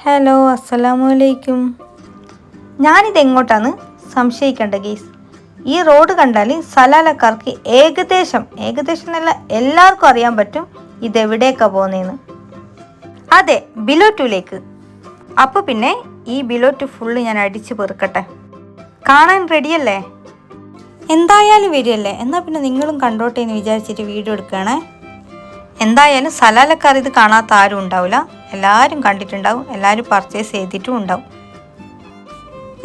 Hello, അസ്സലാമു അലൈക്കും. ഞാനിതെങ്ങോട്ടാന്ന് സംശയിക്കേണ്ട ഗീസ്. ഈ റോഡ് കണ്ടാൽ സലാലക്കാർക്ക് ഏകദേശം എന്നല്ല എല്ലാവർക്കും അറിയാൻ പറ്റും ഇതെവിടേക്കാണ് പോകുന്നതെന്ന്. അതെ, ബിലോ ടൂലേക്ക്. അപ്പോൾ പിന്നെ ഈ ബിലോ ടു ഫുള്ള് ഞാൻ അടിച്ച് പെറുക്കട്ടെ. കാണാൻ റെഡിയല്ലേ? എന്തായാലും വരികയല്ലേ, എന്നാൽ പിന്നെ നിങ്ങളും കണ്ടോട്ടെ എന്ന് വിചാരിച്ചിട്ട് വീഡിയോ എടുക്കുകയാണേ. എന്തായാലും സലാലക്കാർ ഇത് കാണാത്ത ആരും ഉണ്ടാവില്ല, എല്ലാവരും കണ്ടിട്ടുണ്ടാവും, എല്ലാവരും പർച്ചേസ് ചെയ്തിട്ടും ഉണ്ടാവും.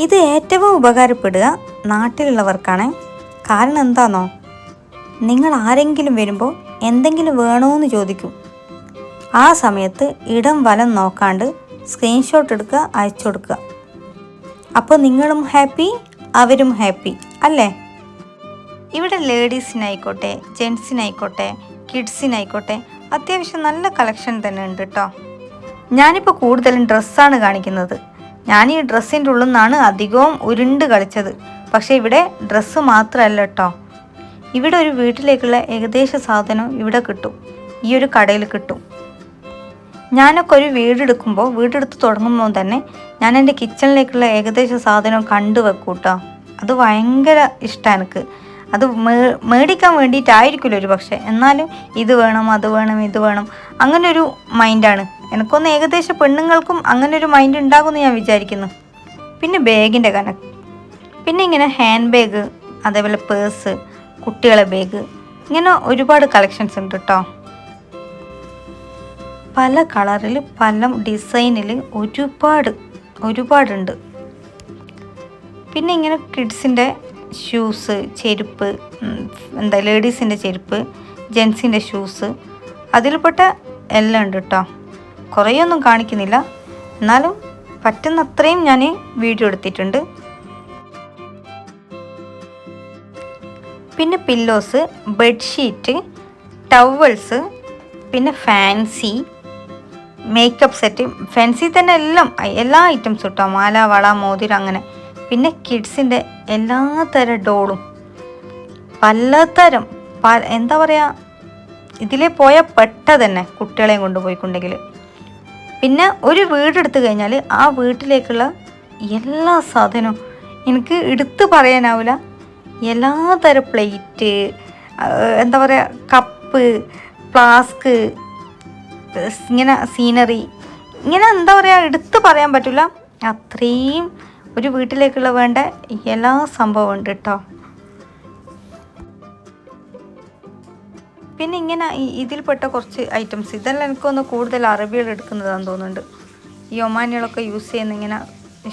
ഇത് ഏറ്റവും ഉപകാരപ്പെടുക നാട്ടിലുള്ളവർക്കാണ്. കാരണം എന്താണെന്നോ, നിങ്ങൾ ആരെങ്കിലും വരുമ്പോൾ എന്തെങ്കിലും വേണമെന്ന് ചോദിക്കും. ആ സമയത്ത് ഇടം വലം നോക്കാണ്ട് സ്ക്രീൻഷോട്ട് എടുക്കുക, അയച്ചു കൊടുക്കുക. അപ്പോൾ നിങ്ങളും ഹാപ്പി, അവരും ഹാപ്പി അല്ലേ? ഇവിടെ ലേഡീസിനായിക്കോട്ടെ, ജെൻസിനായിക്കോട്ടെ, കിഡ്സിനായിക്കോട്ടെ അത്യാവശ്യം നല്ല കളക്ഷൻ തന്നെ ഉണ്ട് കേട്ടോ. ഞാനിപ്പോൾ കൂടുതലും ഡ്രസ്സാണ് കാണിക്കുന്നത്. ഞാൻ ഈ ഡ്രസ്സിൻ്റെ ഉള്ളിൽ നിന്നാണ് അധികവും ഉരുണ്ട് കളിച്ചത്. പക്ഷേ ഇവിടെ ഡ്രസ്സ് മാത്രമല്ല കേട്ടോ, ഇവിടെ ഒരു വീട്ടിലേക്കുള്ള ഏകദേശ സാധനം ഇവിടെ കിട്ടും, ഈ ഒരു കടയിൽ കിട്ടും. ഞാനൊക്കെ ഒരു വീടെടുത്ത് തുടങ്ങുമ്പോൾ തന്നെ ഞാൻ എൻ്റെ കിച്ചണിലേക്കുള്ള ഏകദേശ സാധനം കണ്ടു വെക്കും കേട്ടോ. അത് ഭയങ്കര ഇഷ്ടമാണ് എനിക്ക്. അത് മേടിക്കാൻ വേണ്ടിയിട്ടായിരിക്കില്ല ഒരു പക്ഷേ, എന്നാലും ഇത് വേണം, അത് വേണം, ഇത് വേണം, അങ്ങനെ ഒരു മൈൻഡാണ് എനിക്കൊന്ന്. ഏകദേശം പെണ്ണുങ്ങൾക്കും അങ്ങനെ ഒരു മൈൻഡ് ഉണ്ടാകുമെന്ന് ഞാൻ വിചാരിക്കുന്നു. പിന്നെ ബാഗിൻ്റെ പിന്നെ ഇങ്ങനെ ഹാൻഡ് ബാഗ്, അതേപോലെ പേഴ്സ്, കുട്ടികളെ ബാഗ്, ഇങ്ങനെ ഒരുപാട് കളക്ഷൻസ് ഉണ്ട് കേട്ടോ. പല കളറിൽ പല ഡിസൈനിൽ ഒരുപാടുണ്ട്. പിന്നെ ഇങ്ങനെ കിഡ്സിൻ്റെ ഷൂസ്, ചെരുപ്പ്, ലേഡീസിൻ്റെ ചെരുപ്പ്, ജെൻസിൻ്റെ ഷൂസ്, അതിൽപ്പെട്ട എല്ലാം ഉണ്ട് കേട്ടോ. കുറേയൊന്നും കാണിക്കുന്നില്ല, എന്നാലും പറ്റുന്നത്രയും ഞാൻ വീഡിയോ എടുത്തിട്ടുണ്ട്. പിന്നെ പില്ലോസ്, ബെഡ്ഷീറ്റ്, ടവൽസ്, പിന്നെ ഫാൻസി മേക്കപ്പ് സെറ്റ്, ഫാൻസി തന്നെ എല്ലാ ഐറ്റംസും കേട്ടോ. മാല, വള, മോതിരം, അങ്ങനെ. പിന്നെ കിഡ്സിൻ്റെ എല്ലാ തരം ഡോളും, പലതരം, എന്താ പറയുക, ഇതിലേ പോയാൽ പെട്ട തന്നെ കുട്ടികളെയും കൊണ്ടുപോയിക്കൊണ്ടെങ്കിൽ. പിന്നെ ഒരു വീടെടുത്ത് കഴിഞ്ഞാൽ ആ വീട്ടിലേക്കുള്ള എല്ലാ സാധനവും എനിക്ക് എടുത്ത് പറയാനാവില്ല. എല്ലാ തരം പ്ലേറ്റ്, എന്താ പറയുക, കപ്പ്, ഫ്ലാസ്ക്, ഇങ്ങനെ സീനറി, ഇങ്ങനെ എന്താ പറയുക, എടുത്ത് പറയാൻ പറ്റില്ല, അത്രയും ഒരു വീട്ടിലേക്കുള്ള വേണ്ട എല്ലാ സംഭവം ഉണ്ട് കേട്ടോ. പിന്നെ ഇങ്ങനെ ഇതിൽപ്പെട്ട കുറച്ച് ഐറ്റംസ്, ഇതെല്ലാം എനിക്കൊന്ന് കൂടുതൽ അറബികൾ എടുക്കുന്നതാണെന്ന് തോന്നുന്നുണ്ട്. ഈ ഒമാനികളൊക്കെ യൂസ് ചെയ്യുന്ന ഇങ്ങനെ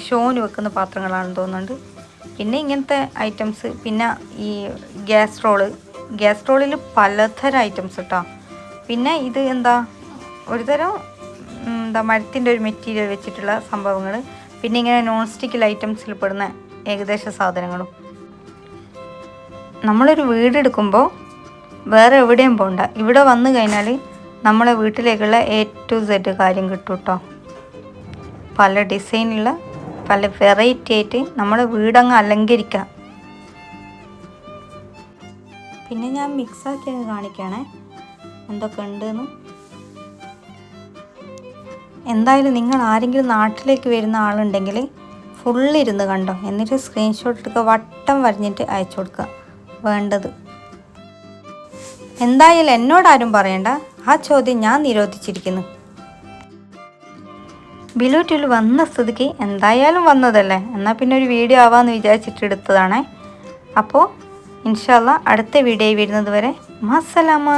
ഷോന് വെക്കുന്ന പാത്രങ്ങളാണെന്ന് തോന്നുന്നുണ്ട്. പിന്നെ ഇങ്ങനത്തെ ഐറ്റംസ്, പിന്നെ ഈ ഗ്യാസ് റോളിൽ പലതരം ഐറ്റംസ് കേട്ടോ. പിന്നെ ഇത് ഒരുതരം മരത്തിൻ്റെ ഒരു മെറ്റീരിയൽ വെച്ചിട്ടുള്ള സംഭവങ്ങൾ. പിന്നെ ഇങ്ങനെ നോൺ സ്റ്റിക്കിൽ ഐറ്റംസിൽ പെടുന്ന ഏകദേശ സാധനങ്ങളും. നമ്മളൊരു വീടെടുക്കുമ്പോൾ വേറെ എവിടെയും പോകണ്ട, ഇവിടെ വന്നു കഴിഞ്ഞാൽ നമ്മളെ വീട്ടിലേക്കുള്ള A to Z കാര്യം കിട്ടും കേട്ടോ. പല ഡിസൈനുള്ള, പല വെറൈറ്റി ആയിട്ട് നമ്മളെ വീടങ്ങ് അലങ്കരിക്കാം. പിന്നെ ഞാൻ മിക്സാക്കി അങ്ങ് കാണിക്കുകയാണേ എന്തൊക്കെ ഉണ്ടെന്ന്. എന്തായാലും നിങ്ങൾ ആരെങ്കിലും നാട്ടിലേക്ക് വരുന്ന ആളുണ്ടെങ്കിൽ ഫുള്ളിരുന്ന് കണ്ടോ, എന്നിട്ട് സ്ക്രീൻഷോട്ട് എടുക്കുക, വട്ടം വരഞ്ഞിട്ട് അയച്ചു കൊടുക്കുക വേണ്ടത്. എന്തായാലും എന്നോടാരും പറയണ്ട, ആ ചോദ്യം ഞാൻ നിരോധിച്ചിരിക്കുന്നു. ബിലോ ടൂവിൽ വന്ന സ്ഥിതിക്ക് എന്തായാലും വന്നതല്ലേ, എന്നാൽ പിന്നെ ഒരു വീഡിയോ ആവാമെന്ന് വിചാരിച്ചിട്ട് എടുത്തതാണേ. അപ്പോൾ ഇൻഷാ അല്ലാഹ് അടുത്ത വീഡിയോയിൽ വരുന്നത് വരെ മസ്സലാമ.